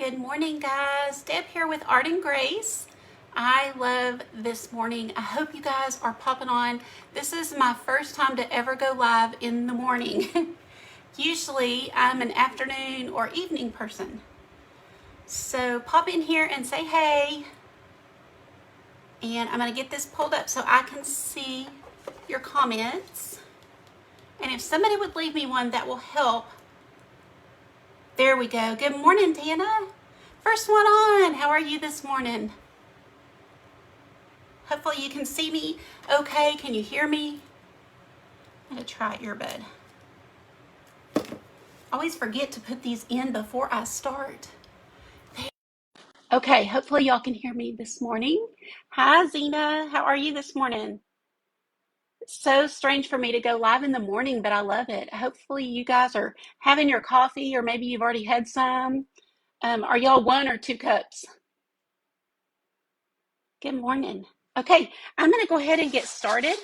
Good morning, guys. Deb here with Art and Grace. I love this morning. I hope you guys are popping on. This is my first time to ever go live in the morning. Usually I'm an afternoon or evening person. So pop in here and say hey. And I'm going to get this pulled up so I can see your comments. And if somebody would leave me one, that will help. There we go. Good morning, Tana. First one on. How are you this morning? Hopefully you can see me okay. Can you hear me? I'm going to try earbud. Always forget to put these in before I start. Okay, hopefully y'all can hear me this morning. Hi, Zena. How are you this morning? So strange for me to go live in the morning, but I love it. Hopefully you guys are having your coffee, or maybe you've already had some. Are y'all 1 or 2 cups? Good morning. Okay, I'm going to go ahead and get started.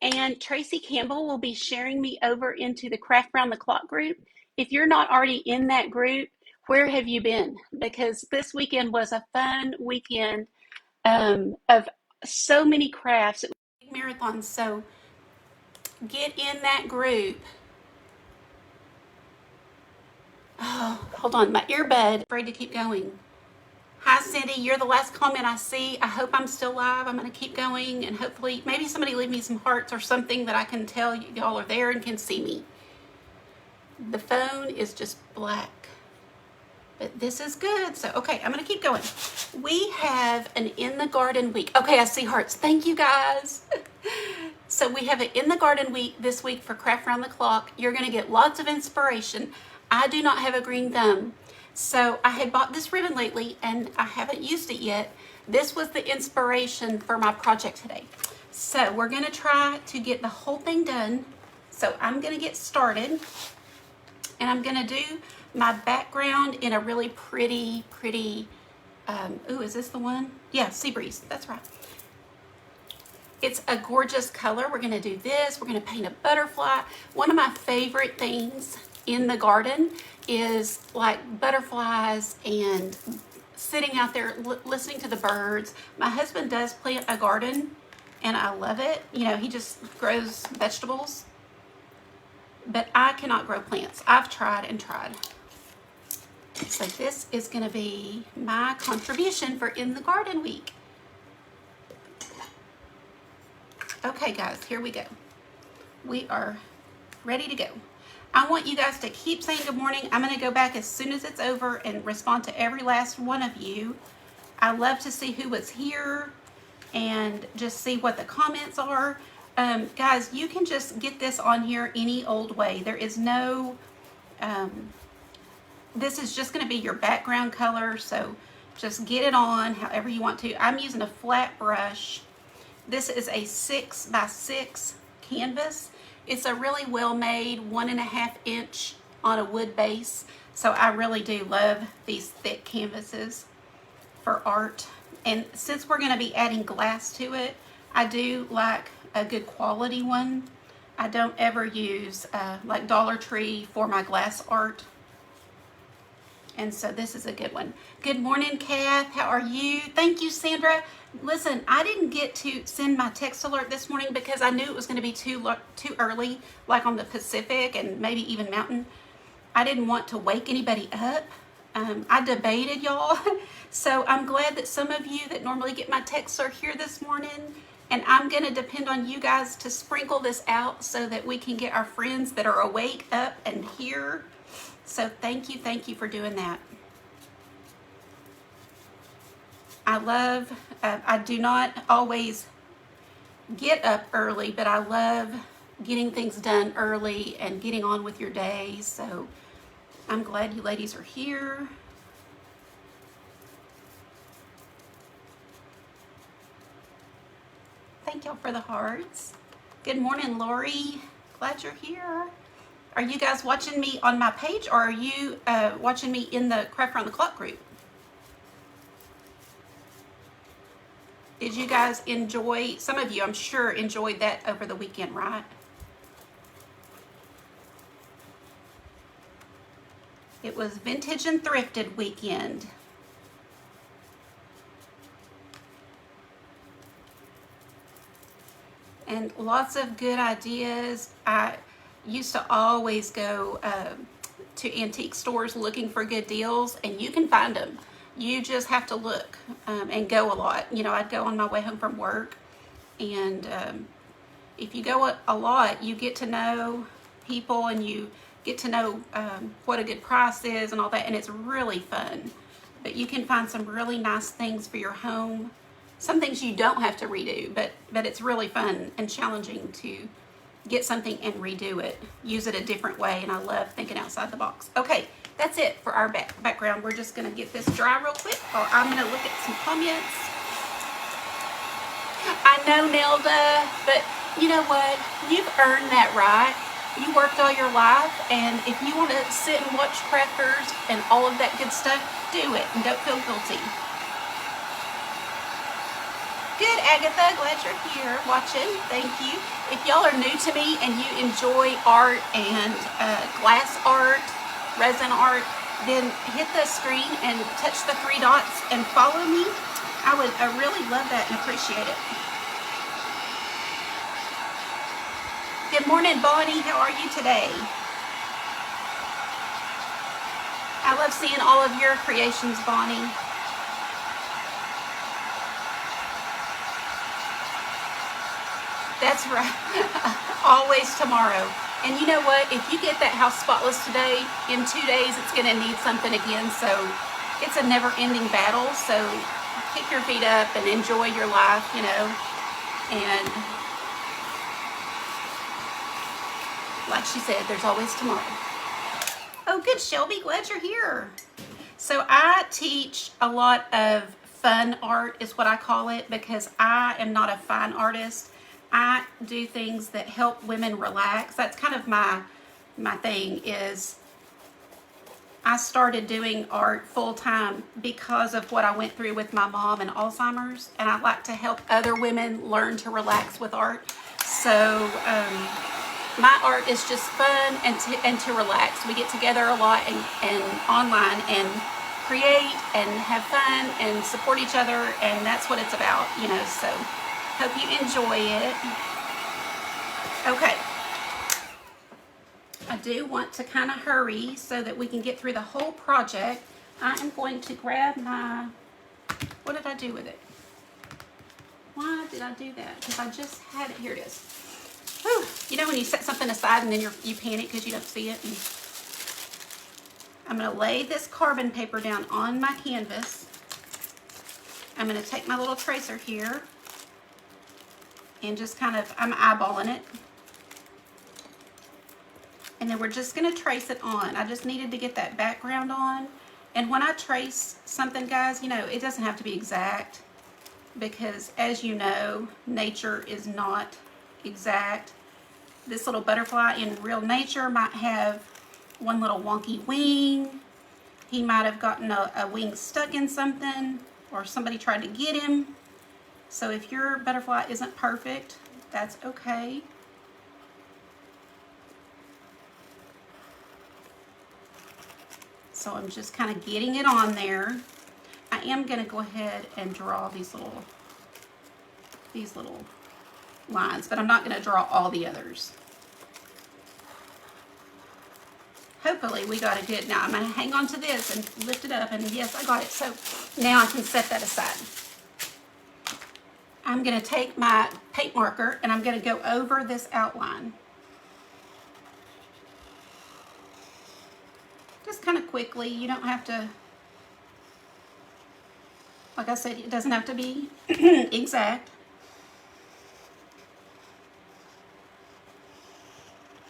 And Tracy Campbell will be sharing me over into the Craft Round the Clock group. If you're not already in that group, where have you been? Because this weekend was a fun weekend of so many crafts. It was a big marathon, so get in that group. Oh, hold on, my earbud. Afraid to keep going. Hi, Cindy. You're the last comment I see. I hope I'm still live. I'm going to keep going, and hopefully, maybe somebody leave me some hearts or something that I can tell y'all are there and can see me. The phone is just black, but this is good. So, okay, I'm going to keep going. We have an In the Garden week. Okay, I see hearts. Thank you, guys. So we have an In the Garden week this week for Craft Round the Clock. You're going to get lots of inspiration. I do not have a green thumb. So I had bought this ribbon lately and I haven't used it yet. This was the inspiration for my project today. So we're going to try to get the whole thing done. So I'm going to get started and I'm going to do my background in a really pretty, ooh, is this the one? Yeah, Sea Breeze. That's right. It's a gorgeous color. We're going to do this. We're going to paint a butterfly. One of my favorite things in the garden is like butterflies and sitting out there listening to the birds. My husband does plant a garden and I love it. You know, he just grows vegetables, but I cannot grow plants. I've tried and tried. So this is going to be my contribution for In the Garden week. Okay, guys, here we go. We are ready to go. I want you guys to keep saying good morning. I'm going to go back as soon as it's over and respond to every last one of you. I love to see who was here and just see what the comments are. Guys, you can just get this on here any old way. There is no, this is just going to be your background color. So just get it on however you want to. I'm using a flat brush. This is a 6x6 canvas. It's a really well-made 1.5 inch on a wood base. So I really do love these thick canvases for art. And since we're going to be adding glass to it, I do like a good quality one. I don't ever use like Dollar Tree for my glass art. And so this is a good one. Good morning, Kath. How are you? Thank you, Sandra. Listen, I didn't get to send my text alert this morning because I knew it was going to be too early, like on the Pacific and maybe even Mountain. I didn't want to wake anybody up. I debated, y'all. So I'm glad that some of you that normally get my texts are here this morning. And I'm going to depend on you guys to sprinkle this out so that we can get our friends that are awake up and here. So thank you for doing that. I love, I do not always get up early, but I love getting things done early and getting on with your day. So I'm glad you ladies are here. Thank y'all for the hearts. Good morning, Lori. Glad you're here. Are you guys watching me on my page or are you watching me in the Craft Round the Clock group? Did you guys enjoy, some of you I'm sure enjoyed that over the weekend, right? It was Vintage and Thrifted weekend. And lots of good ideas. I used to always go to antique stores looking for good deals, and you can find them. You just have to look and go a lot. You know, I'd go on my way home from work, and if you go a lot, you get to know people and you get to know what a good price is and all that, and it's really fun. But you can find some really nice things for your home. Some things you don't have to redo, but it's really fun and challenging to get something and redo it. Use it a different way, and I love thinking outside the box. Okay, that's it for our background. We're just gonna get this dry real quick, or I'm gonna look at some comments. I know, Nelda, but you know what? You've earned that right. You worked all your life, and if you want to sit and watch crafters and all of that good stuff, do it, and don't feel guilty. Good, Agatha. Glad you're here watching. Thank you. If y'all are new to me and you enjoy art and glass art, resin art, then hit the screen and touch the 3 dots and follow me. I would really love that and appreciate it. Good morning, Bonnie. How are you today? I love seeing all of your creations, Bonnie. That's right. Always tomorrow. And you know what? If you get that house spotless today, in 2 days it's going to need something again. So it's a never-ending battle. So kick your feet up and enjoy your life, you know. And like she said, there's always tomorrow. Oh, good, Shelby. Glad you're here. So I teach a lot of fun art is what I call it, because I am not a fine artist. I do things that help women relax. That's kind of my thing. Is I started doing art full time because of what I went through with my mom and Alzheimer's, and I like to help other women learn to relax with art. So my art is just fun and to relax. We get together a lot and online and create and have fun and support each other, and that's what it's about, you know. So hope you enjoy it. Okay. I do want to kind of hurry so that we can get through the whole project. I am going to grab my, what did I do with it? Why did I do that? Because I just had it, here it is. Whew. You know when you set something aside and then you panic because you don't see it? And I'm going to lay this carbon paper down on my canvas. I'm going to take my little tracer here and just kind of, I'm eyeballing it. And then we're just going to trace it on. I just needed to get that background on. And when I trace something, guys, you know, it doesn't have to be exact, because as you know, nature is not exact. This little butterfly in real nature might have one little wonky wing. He might have gotten a wing stuck in something, or somebody tried to get him. So if your butterfly isn't perfect, that's okay. So I'm just kind of getting it on there. I am going to go ahead and draw these little lines, but I'm not going to draw all the others. Hopefully we got a good, now I'm going to hang on to this and lift it up, and yes, I got it. So now I can set that aside. I'm going to take my paint marker and I'm going to go over this outline. Just kind of quickly. You don't have to, like I said, it doesn't have to be exact.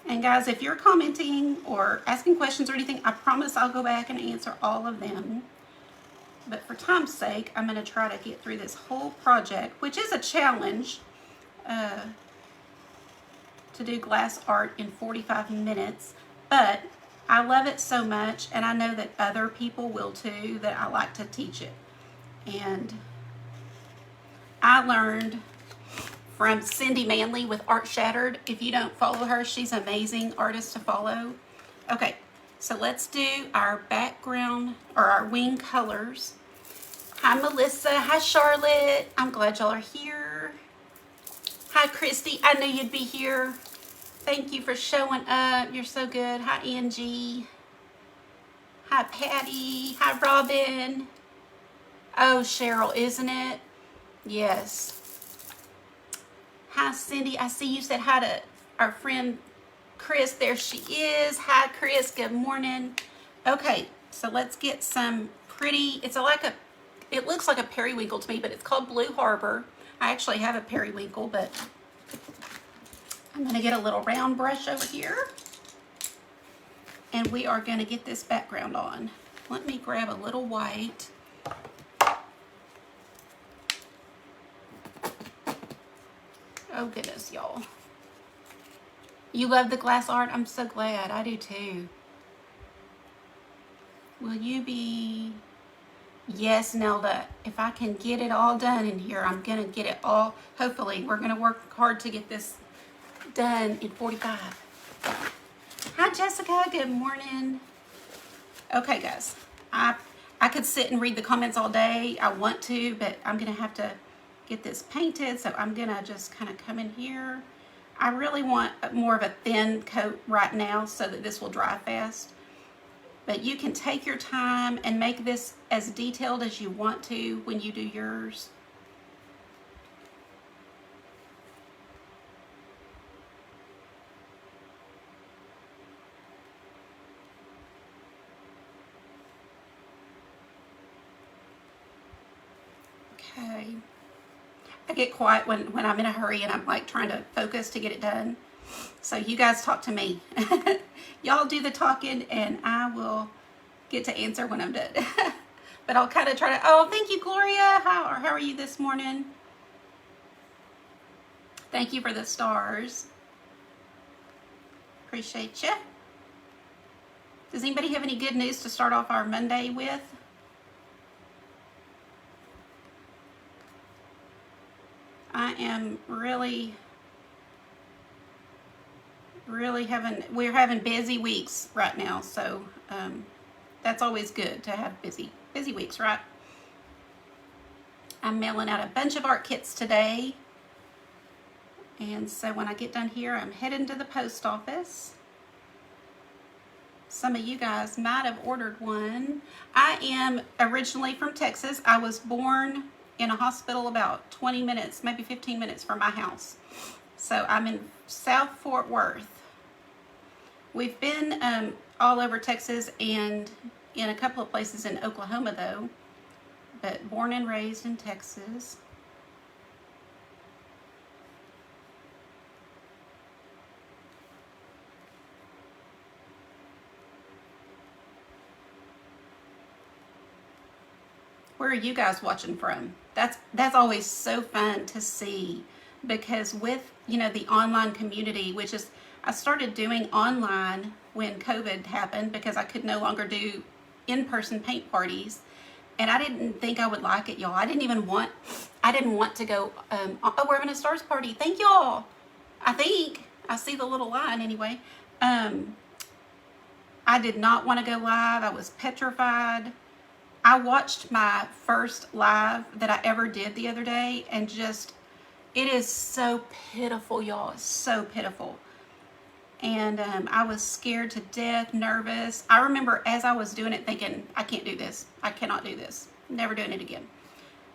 And guys, if you're commenting or asking questions or anything, I promise I'll go back and answer all of them. But for time's sake, I'm going to try to get through this whole project, which is a challenge to do glass art in 45 minutes. But I love it so much, and I know that other people will too, that I like to teach it. And I learned from Cindy Manley with Art Shattered. If you don't follow her, she's an amazing artist to follow. Okay, So let's do our background or our wing colors. Hi, Melissa. Hi, Charlotte. I'm glad y'all are here. Hi, Christy. I knew you'd be here. Thank you for showing up. You're so good. Hi, Angie. Hi, Patty. Hi, Robin. Oh, Cheryl, isn't it? Yes. Hi, Cindy. I see you said hi to our friend Chris. There she is. Hi, Chris. Good morning. Okay, so let's get some pretty, it looks like a periwinkle to me, but it's called Blue Harbor. I actually have a periwinkle, but I'm going to get a little round brush over here. And we are going to get this background on. Let me grab a little white. Oh goodness, y'all. You love the glass art? I'm so glad. I do too. Will you be... Yes, Nelda. If I can get it all done in here, I'm going to get it all. Hopefully, we're going to work hard to get this done in 45. Hi, Jessica. Good morning. Okay, guys. I could sit and read the comments all day. I want to, but I'm going to have to get this painted. So I'm going to just kind of come in here. I really want more of a thin coat right now so that this will dry fast. But you can take your time and make this as detailed as you want to when you do yours. Okay. I get quiet when I'm in a hurry and I'm like trying to focus to get it done. So you guys talk to me. Y'all do the talking and I will get to answer when I'm done. But I'll kind of try to, oh, thank you, Gloria. How are you this morning? Thank you for the stars. Appreciate you. Does anybody have any good news to start off our Monday with? I am really we're having busy weeks right now, so that's always good to have busy weeks, right? I'm mailing out a bunch of art kits today, and so when I get done here, I'm heading to the post office. Some of you guys might have ordered one. I am originally from Texas. I was born in a hospital about 20 minutes, maybe 15 minutes from my house. So I'm in South Fort Worth. We've been all over Texas and in a couple of places in Oklahoma though, but born and raised in Texas. Where are you guys watching from? That's always so fun to see, because with, you know, the online community, which is, I started doing online when COVID happened because I could no longer do in-person paint parties, and I didn't think I would like it, y'all. I didn't want to go, oh, we're having a stars party. Thank y'all. I think I see the little line anyway. I did not want to go live. I was petrified. I watched my first live that I ever did the other day, and just, it is so pitiful, y'all. It's so pitiful. And I was scared to death, nervous. I remember as I was doing it thinking, I can't do this. I cannot do this. Never doing it again.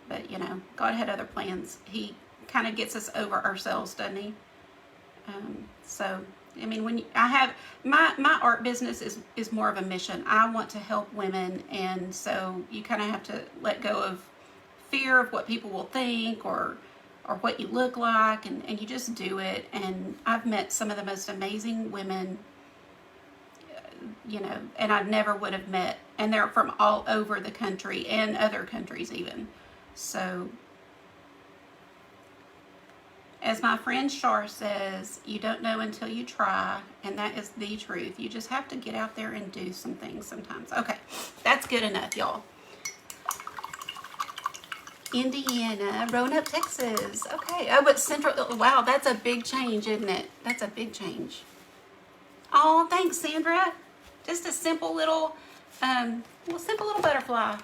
But, you know, God had other plans. He kind of gets us over ourselves, doesn't he? So, I mean, when I have, my art business is more of a mission. I want to help women, and so you kind of have to let go of fear of what people will think or what you look like, and you just do it. And I've met some of the most amazing women, you know, and I never would have met, and they're from all over the country and other countries even. So, as my friend Shar says, you don't know until you try, and that is the truth. You just have to get out there and do some things sometimes. Okay, that's good enough, y'all. Indiana, Roanoke, Texas. Okay, oh, but Central, wow, that's a big change, isn't it? That's a big change. Oh, thanks, Sandra. Just a simple little, simple little butterfly.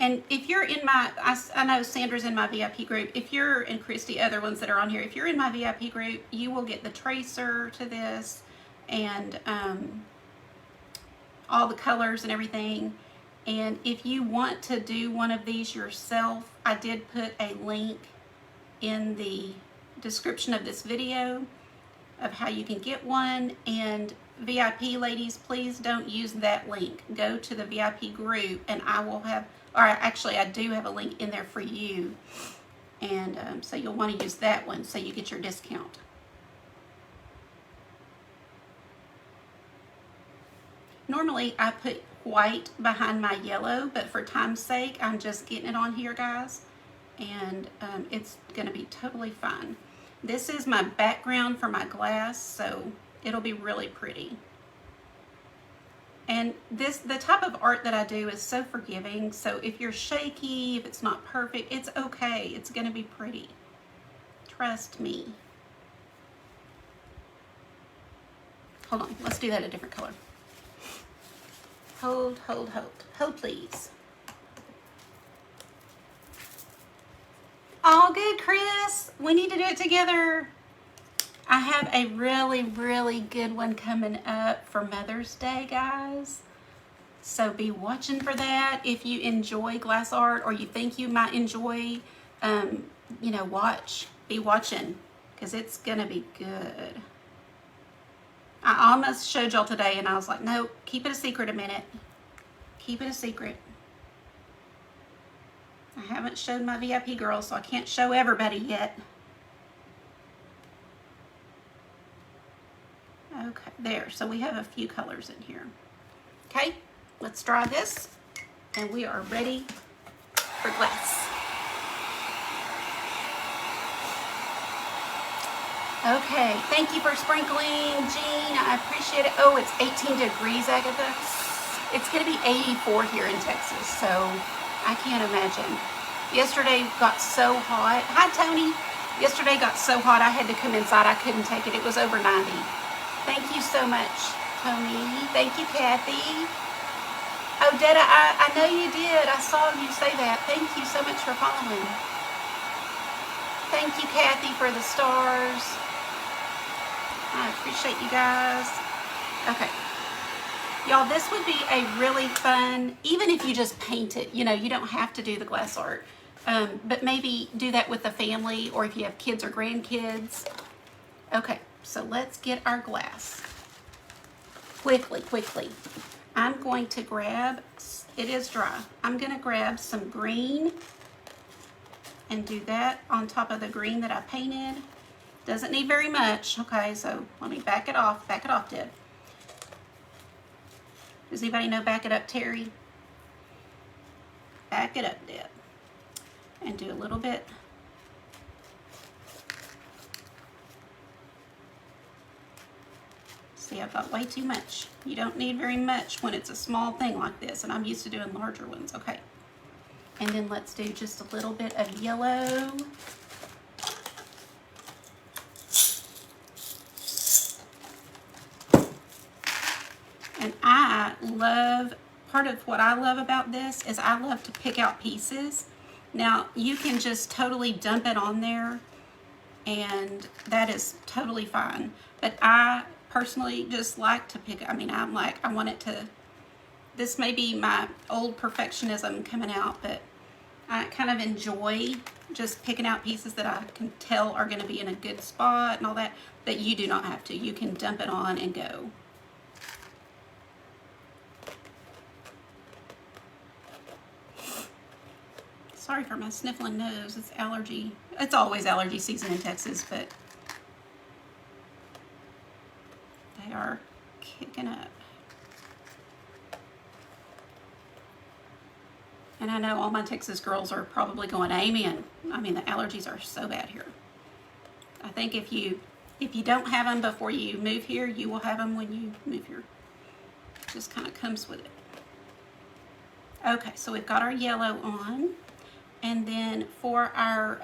And if you're in my, I know Sandra's in my VIP group. If you're, and Christy, other ones that are on here, if you're in my VIP group, you will get the tracer to this and all the colors and everything. And if you want to do one of these yourself, I did put a link in the description of this video of how you can get one. And VIP ladies, please don't use that link. Go to the VIP group and I will have, or actually I do have a link in there for you. And so you'll want to use that one so you get your discount. Normally I put white behind my yellow, but for time's sake, I'm just getting it on here, guys. And it's gonna be totally fine. This is my background for my glass, so it'll be really pretty. And the type of art that I do is so forgiving, so if you're shaky, if it's not perfect, it's okay. It's gonna be pretty. Trust me. Hold on, let's do that a different color. Hold, hold, hold. Hold, please. All good, Chris. We need to do it together. I have a really, really good one coming up for Mother's Day, guys. So be watching for that. If you enjoy glass art or you think you might enjoy, you know, be watching because it's going to be good. I almost showed y'all today and I was like, no, keep it a secret a minute. Keep it a secret. I haven't showed my VIP girls, so I can't show everybody yet. Okay, there. So we have a few colors in here. Okay, let's dry this and we are ready for glass. Okay, thank you for sprinkling, Jean. I appreciate it. Oh, it's 18 degrees, Agatha. It's going to be 84 here in Texas, so I can't imagine. Yesterday got so hot. Hi, Tony. Yesterday got so hot I had to come inside. I couldn't take it. It was over 90. Thank you so much, Tony. Thank you, Kathy. Oh, Detta, I know you did. I saw you say that. Thank you so much for following. Thank you, Kathy, for the stars. I appreciate you guys. Okay. Y'all, this would be a really fun, even if you just paint it, you know, you don't have to do the glass art, but maybe do that with the family or if you have kids or grandkids. Okay, so let's get our glass. Quickly, quickly. I'm going to grab, it is dry, I'm going to grab some green and do that on top of the green that I painted. Doesn't need very much. Okay, so let me back it off. Back it off, Deb. Does anybody know back it up, Terry? Back it up, Deb. And do a little bit. See, I've got way too much. You don't need very much when it's a small thing like this, and I'm used to doing larger ones. Okay. And then let's do just a little bit of yellow. And I love, part of what I love about this is I love to pick out pieces. Now, you can just totally dump it on there, and that is totally fine. But I personally just like to pick, I'm like, I want it to, this may be my old perfectionism coming out, but I kind of enjoy just picking out pieces that I can tell are going to be in a good spot and all that, but you do not have to. You can dump it on and go. Sorry for my sniffling nose. It's allergy. It's always allergy season in Texas, but they are kicking up. And I know all my Texas girls are probably going, amen. I mean, the allergies are so bad here. I think if you don't have them before you move here, you will have them when you move here. It just kind of comes with it. Okay, so we've got our yellow on. And then for our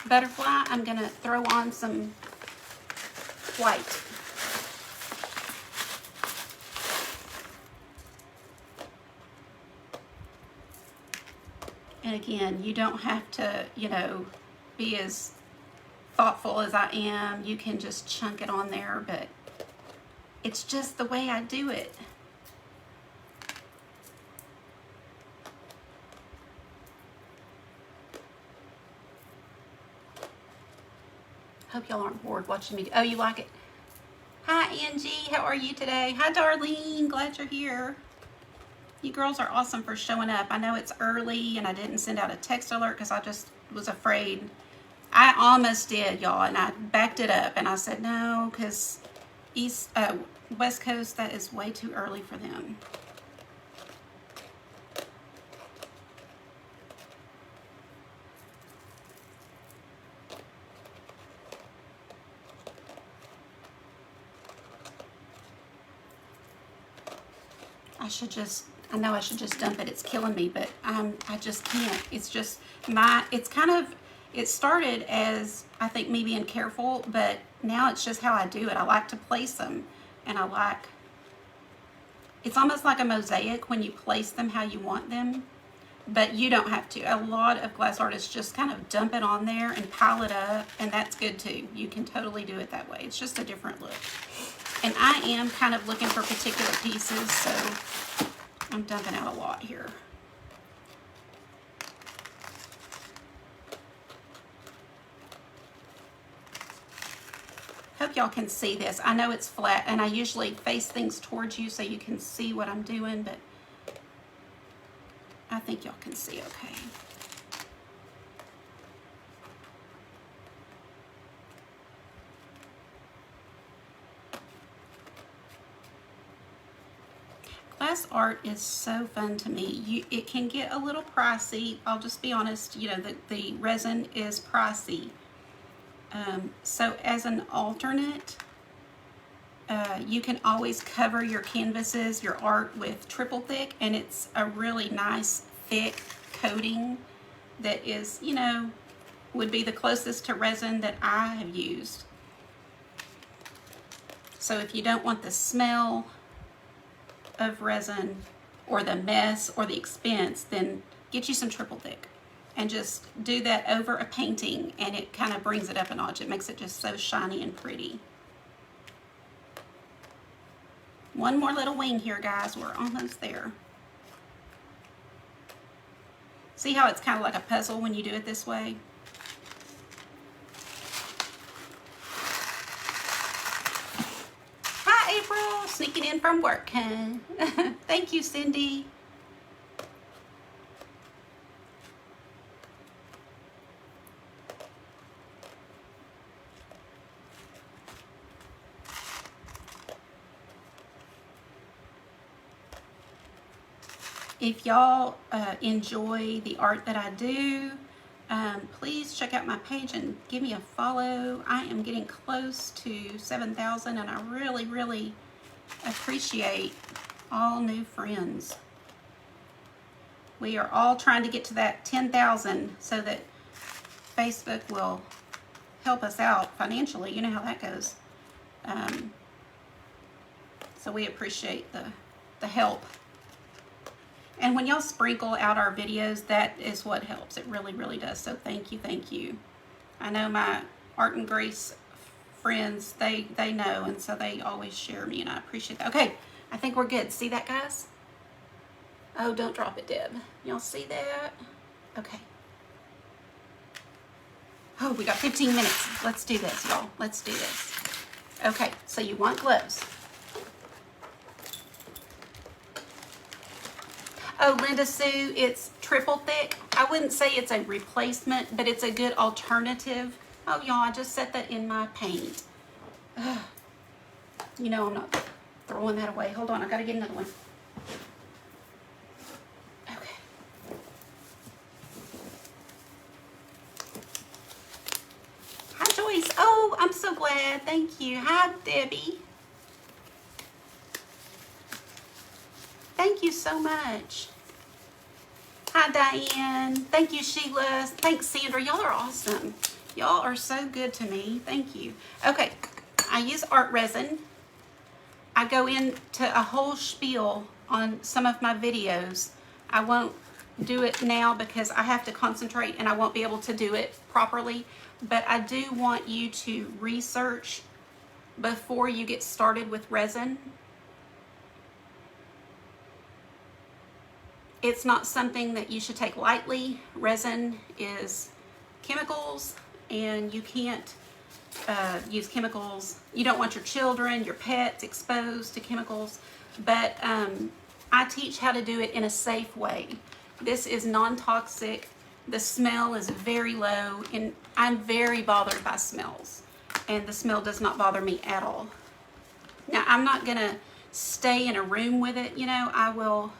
butterfly, I'm going to throw on some white. And again, you don't have to, you know, be as thoughtful as I am. You can just chunk it on there, but it's just the way I do it. Hope y'all aren't bored watching me. Oh, you like it? Hi, Angie. How are you today? Hi, Darlene. Glad you're here. You girls are awesome for showing up. I know it's early and I didn't send out a text alert because I just was afraid. I almost did, y'all, and I backed it up and I said no, because West Coast, that is way too early for them. I know I should just dump it. It's killing me, but I just can't. It's just it started as, I think, me being careful, but now it's just how I do it. I like to place them, and it's almost like a mosaic when you place them how you want them, but you don't have to. A lot of glass artists just kind of dump it on there and pile it up, and that's good too. You can totally do it that way. It's just a different look. And I am kind of looking for particular pieces, so I'm dumping out a lot here. Hope y'all can see this. I know it's flat, and I usually face things towards you so you can see what I'm doing, but I think y'all can see okay. Glass art is so fun to me. It can get a little pricey. I'll just be honest, you know, the resin is pricey. So as an alternate, you can always cover your canvases, your art, with triple thick, and it's a really nice thick coating that is, you know, would be the closest to resin that I have used. So if you don't want the smell of resin or the mess or the expense, then get you some triple thick and just do that over a painting, and it kind of brings it up a notch. It makes it just so shiny and pretty. One more little wing here, guys. We're almost there. See how it's kind of like a puzzle when you do it this way? Hi, April. Sneaking in from work, huh? Thank you, Cindy. If y'all enjoy the art that I do, please check out my page and give me a follow. I am getting close to 7,000, and I really, really appreciate all new friends. We are all trying to get to that 10,000 so that Facebook will help us out financially. You know how that goes. So we appreciate the help. And when y'all sprinkle out our videos, that is what helps. It really, really does. So thank you, thank you. I know my Art and Grace friends, they know, and so they always share me, and I appreciate that. Okay, I think we're good. See that, guys? Oh, don't drop it, Deb. Y'all see that? Okay. Oh, we got 15 minutes. Let's do this, y'all. Let's do this. Okay, so you want gloves. Oh, Linda Sue, it's triple thick. I wouldn't say it's a replacement, but it's a good alternative. Oh, y'all, I just set that in my paint. Ugh. You know I'm not throwing that away. Hold on, I gotta get another one. Okay. Hi, Joyce. Oh, I'm so glad. Thank you. Hi, Debbie. Thank you so much. Hi, Diane. Thank you, Sheila. Thanks, Sandra. Y'all are awesome. Y'all are so good to me. Thank you. Okay, I use art resin. I go into a whole spiel on some of my videos. I won't do it now because I have to concentrate and I won't be able to do it properly. But I do want you to research before you get started with resin. It's not something that you should take lightly. Resin is chemicals, and you can't use chemicals. You don't want your children, your pets exposed to chemicals, but I teach how to do it in a safe way. This is non-toxic. The smell is very low, and I'm very bothered by smells, and the smell does not bother me at all. Now, I'm not gonna stay in a room with it, you know. I will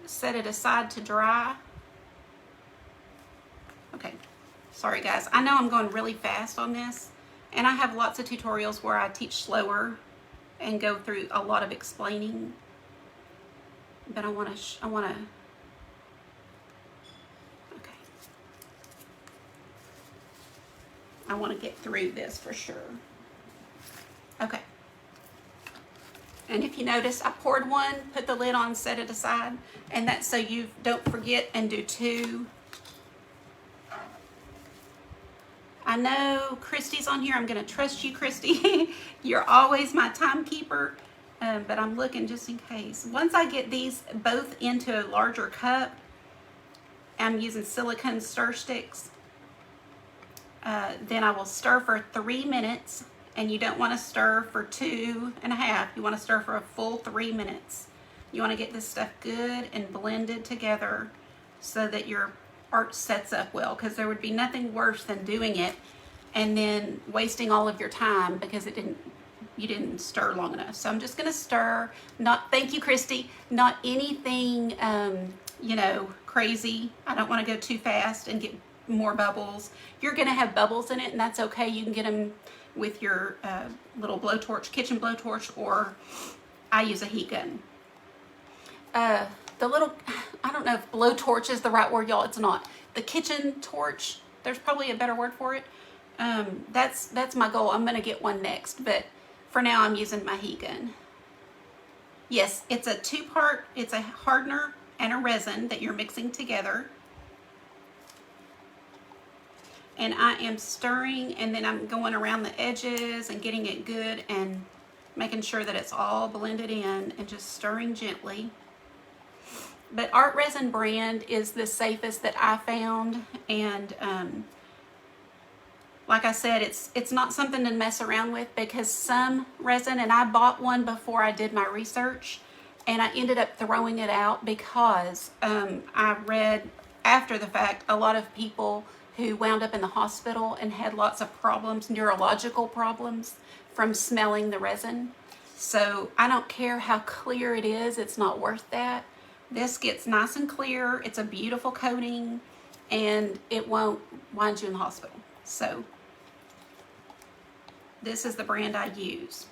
set it aside to dry. Okay, sorry guys. I know I'm going really fast on this, and I have lots of tutorials where I teach slower and go through a lot of explaining. But I want to, okay. I want to get through this for sure. Okay. And if you notice, I poured one, put the lid on, set it aside, and that's so you don't forget and do two. I know Christy's on here. I'm going to trust you, Christy. You're always my timekeeper, but I'm looking just in case. Once I get these both into a larger cup, I'm using silicone stir sticks. Then I will stir for 3 minutes. And you don't want to stir for 2.5. You want to stir for a full 3 minutes. You want to get this stuff good and blended together so that your art sets up well, because there would be nothing worse than doing it and then wasting all of your time because you didn't stir long enough. So I'm just going to stir. Thank you, Christy. Not anything, you know, crazy. I don't want to go too fast and get more bubbles. You're going to have bubbles in it, and that's okay. You can get them with your little blowtorch, kitchen blowtorch, or I use a heat gun. The little, I don't know if blowtorch is the right word, y'all. It's not. The kitchen torch, there's probably a better word for it. That's my goal. I'm gonna get one next, but for now I'm using my heat gun. Yes, it's a two-part, it's a hardener and a resin that you're mixing together. And I am stirring, and then I'm going around the edges and getting it good and making sure that it's all blended in and just stirring gently. But Art Resin brand is the safest that I found, and like I said, it's not something to mess around with, because some resin, and I bought one before I did my research, and I ended up throwing it out because I read after the fact a lot of people who wound up in the hospital and had lots of problems, neurological problems, from smelling the resin. So I don't care how clear it is, it's not worth that. This gets nice and clear, it's a beautiful coating, and it won't wind you in the hospital. So this is the brand I use.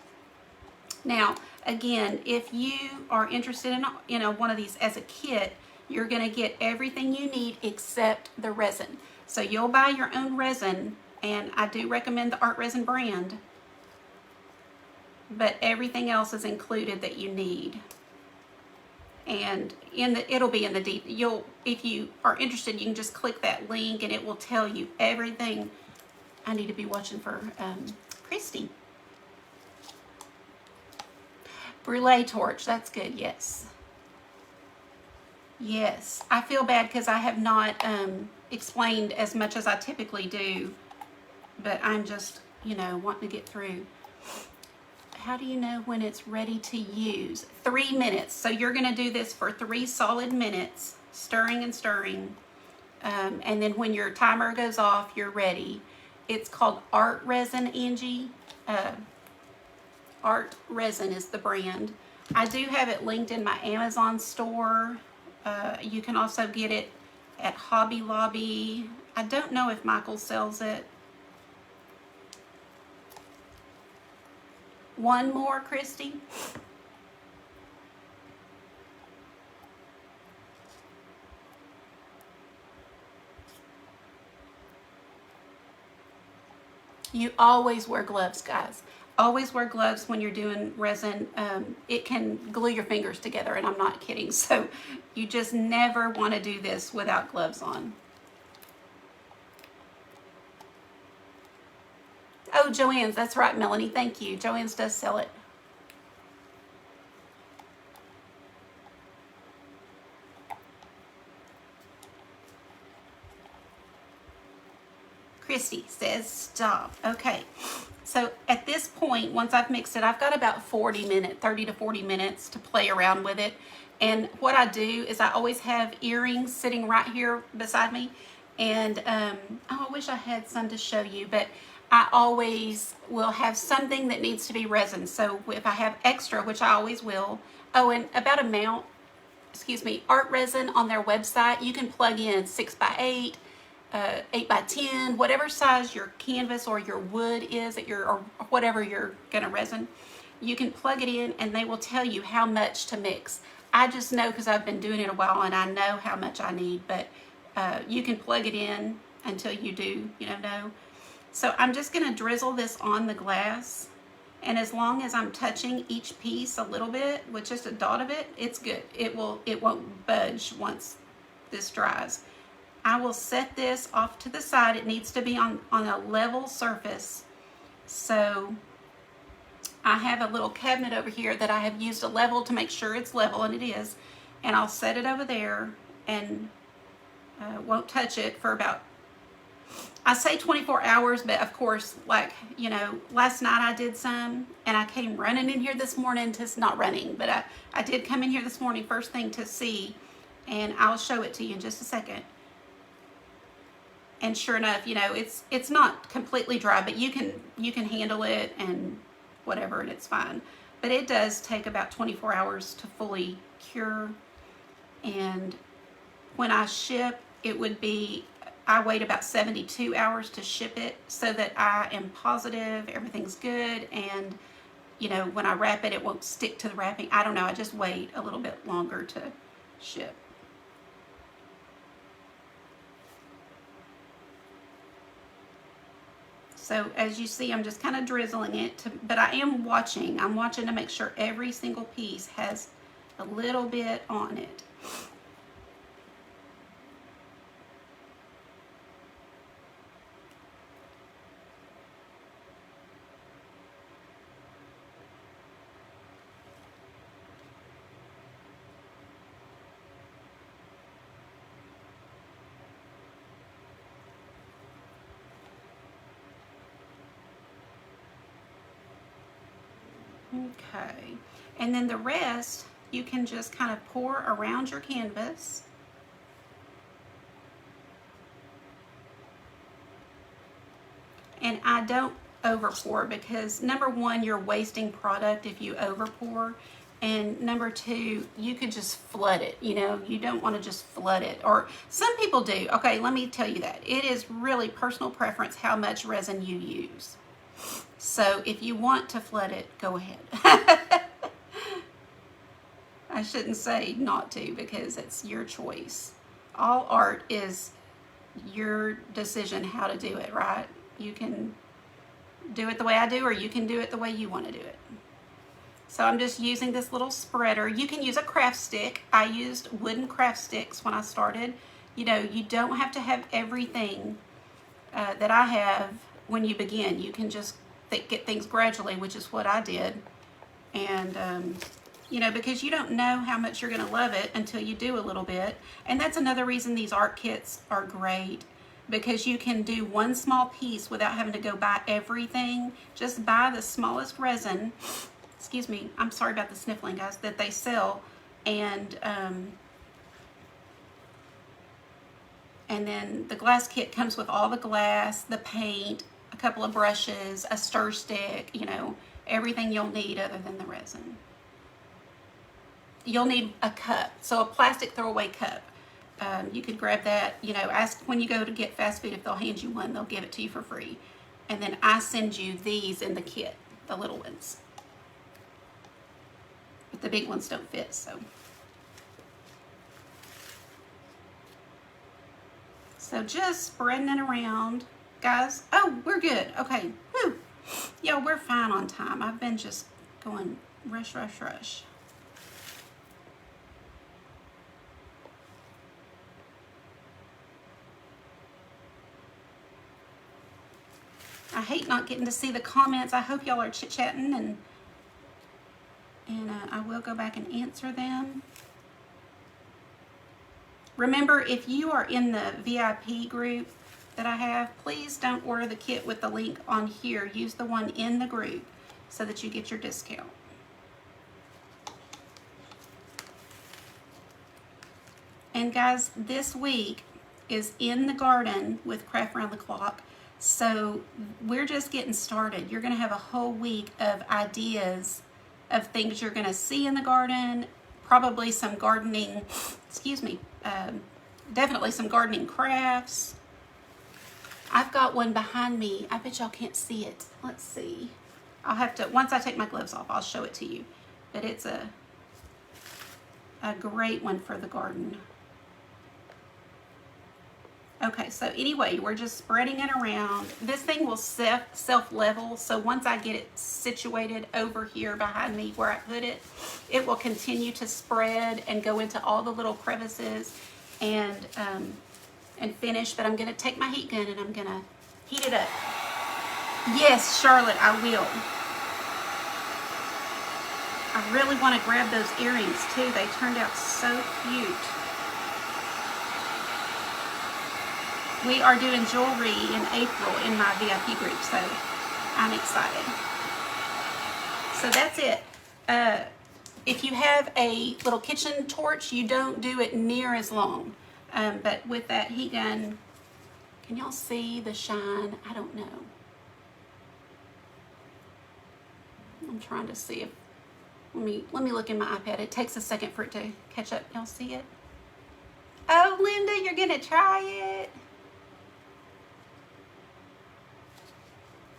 Now, again, if you are interested in one of these as a kit, you're gonna get everything you need except the resin. So you'll buy your own resin, and I do recommend the Art Resin brand, but everything else is included that you need. And it'll be in the if you are interested, you can just click that link and it will tell you everything. I need to be watching for Christy. Brulee torch, that's good, yes. Yes, I feel bad because I have not explained as much as I typically do, but I'm just, wanting to get through. How do you know when it's ready to use? 3 minutes. So you're going to do this for 3 solid minutes, stirring and stirring. And then when your timer goes off, you're ready. It's called Art Resin, Angie. Art Resin is the brand. I do have it linked in my Amazon store. You can also get it at Hobby Lobby. I don't know if Michael sells it. One more, Christy. You always wear gloves, guys. Always wear gloves when you're doing resin. It can glue your fingers together, and I'm not kidding. So you just never want to do this without gloves on. Oh, Joann's, that's right, Melanie. Thank you. Joann's does sell it. Christy says stop. Okay. So at this point, once I've mixed it, I've got about 30 to 40 minutes to play around with it. And what I do is I always have earrings sitting right here beside me. And oh, I wish I had some to show you, but I always will have something that needs to be resin. So if I have extra, which I always will. Oh, and about a mount, art resin on their website, you can plug in 6x8, 8x10, whatever size your canvas or your wood is that or whatever you're gonna resin, you can plug it in and they will tell you how much to mix. I just know because I've been doing it a while and I know how much I need, but you can plug it in until you do, know. So I'm just gonna drizzle this on the glass, and as long as I'm touching each piece a little bit with just a dot of it, it's good. It won't budge once this dries. I will set this off to the side. It needs to be on a level surface. So I have a little cabinet over here that I have used a level to make sure it's level, and it is. And I'll set it over there and won't touch it for about, I say 24 hours, but of course, like, last night I did some, and I came running in here this morning not running, but I did come in here this morning first thing to see, and I'll show it to you in just a second. And sure enough, it's not completely dry, but you can handle it and whatever, and it's fine. But it does take about 24 hours to fully cure. And when I ship, I wait about 72 hours to ship it so that I am positive everything's good. And, when I wrap it, it won't stick to the wrapping. I don't know. I just wait a little bit longer to ship. So as you see, I'm just kind of drizzling it, but I am watching. I'm watching to make sure every single piece has a little bit on it. Okay, and then the rest you can just kind of pour around your canvas. And I don't over pour because number one, you're wasting product if you over pour, and number two, you could just flood it. You don't want to just flood it, or some people do. Okay, let me tell you that it is really personal preference how much resin you use. So if you want to flood it, go ahead. I shouldn't say not to because it's your choice. All art is your decision how to do it, right? You can do it the way I do, or you can do it the way you want to do it. So I'm just using this little spreader. You can use a craft stick. I used wooden craft sticks when I started. You don't have to have everything that I have when you begin. You can just get things gradually, which is what I did. And because you don't know how much you're going to love it until you do a little bit. And that's another reason these art kits are great, because you can do one small piece without having to go buy everything. Just buy the smallest resin, excuse me, I'm sorry about the sniffling, guys, that they sell. And then the glass kit comes with all the glass, the paint, a couple of brushes, a stir stick, everything you'll need other than the resin. You'll need a cup, so a plastic throwaway cup. You could grab that, ask when you go to get fast food if they'll hand you one, they'll give it to you for free. And then I send you these in the kit, the little ones. But the big ones don't fit, so. So just spreading it around. Guys, oh, we're good. Okay, Yeah, we're fine on time. I've been just going rush, rush, rush. I hate not getting to see the comments. I hope y'all are chit-chatting, and I will go back and answer them. Remember, if you are in the VIP group that I have, please don't order the kit with the link on here. Use the one in the group so that you get your discount. And guys, this week is in the garden with Craft Around the Clock. So we're just getting started. You're going to have a whole week of ideas of things you're going to see in the garden, probably some gardening, definitely some gardening crafts. I've got one behind me. I bet y'all can't see it. Let's see. I'll have to, once I take my gloves off, I'll show it to you. But it's a great one for the garden. Okay, so anyway, we're just spreading it around. This thing will self-level, so once I get it situated over here behind me where I put it, it will continue to spread and go into all the little crevices and finish. But I'm going to take my heat gun and I'm going to heat it up. Yes, Charlotte, I will. I really want to grab those earrings too. They turned out so cute. We are doing jewelry in April in my VIP group, so I'm excited. So that's it. If you have a little kitchen torch, you don't do it near as long. But with that heat gun, can y'all see the shine? I don't know. I'm trying to see if, let me look in my iPad. It takes a second for it to catch up. Y'all see it? Oh, Linda, you're gonna try it.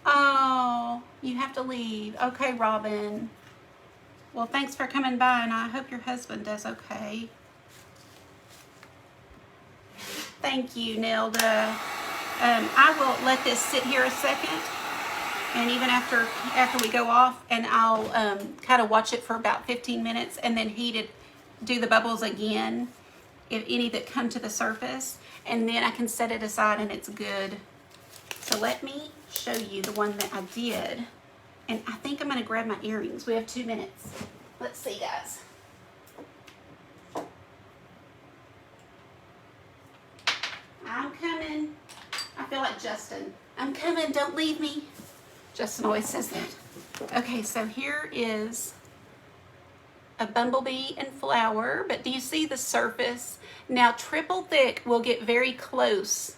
Oh, you have to leave. Okay, Robin. Well, thanks for coming by, and I hope your husband does okay. Thank you, Nelda. I will let this sit here a second, and even after we go off, and I'll kind of watch it for about 15 minutes, and then heat it, do the bubbles again, if any that come to the surface, and then I can set it aside and it's good. So let me show you the one that I did, and I think I'm going to grab my earrings. We have 2 minutes. Let's see, guys. I'm coming. I feel like Justin. I'm coming, don't leave me. Justin always says that. Okay, so here is a bumblebee and flower, but do you see the surface? Now, triple thick will get very close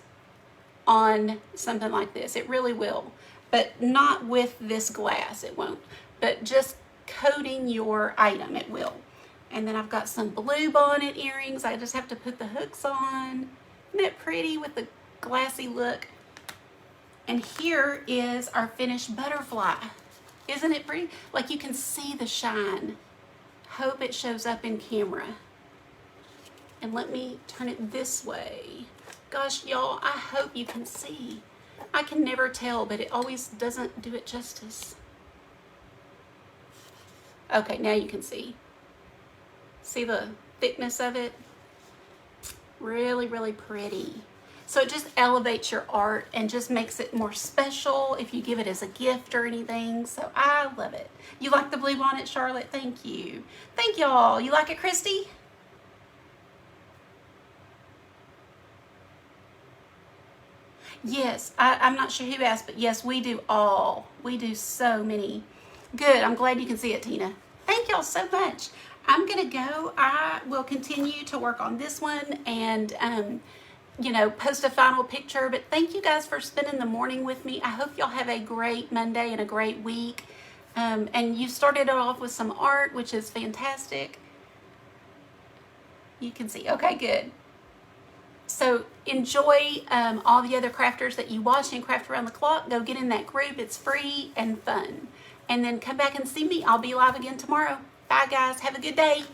on something like this. It really will, but not with this glass, it won't. But just coating your item, it will. And then I've got some blue bonnet earrings. I just have to put the hooks on. Isn't that pretty with the glassy look? And here is our finished butterfly. Isn't it pretty? Like, you can see the shine. Hope it shows up in camera. And let me turn it this way. Gosh, y'all, I hope you can see. I can never tell, but it always doesn't do it justice. Okay, now you can see. See the thickness of it? Really, really pretty. So it just elevates your art and just makes it more special if you give it as a gift or anything. So I love it. You like the blue bonnet, Charlotte? Thank you. Thank y'all. You like it, Christy? Yes, I'm not sure who asked, but yes, we do all. We do so many. Good, I'm glad you can see it, Tina. Thank y'all so much. I'm gonna go. I will continue to work on this one and, you know, post a final picture, but thank you guys for spending the morning with me. I hope y'all have a great Monday and a great week. And you started it off with some art, which is fantastic. You can see, okay, good. So enjoy all the other crafters that you watch and Craft Around the Clock. Go get in that group. It's free and fun. And then come back and see me. I'll be live again tomorrow. Bye, guys. Have a good day.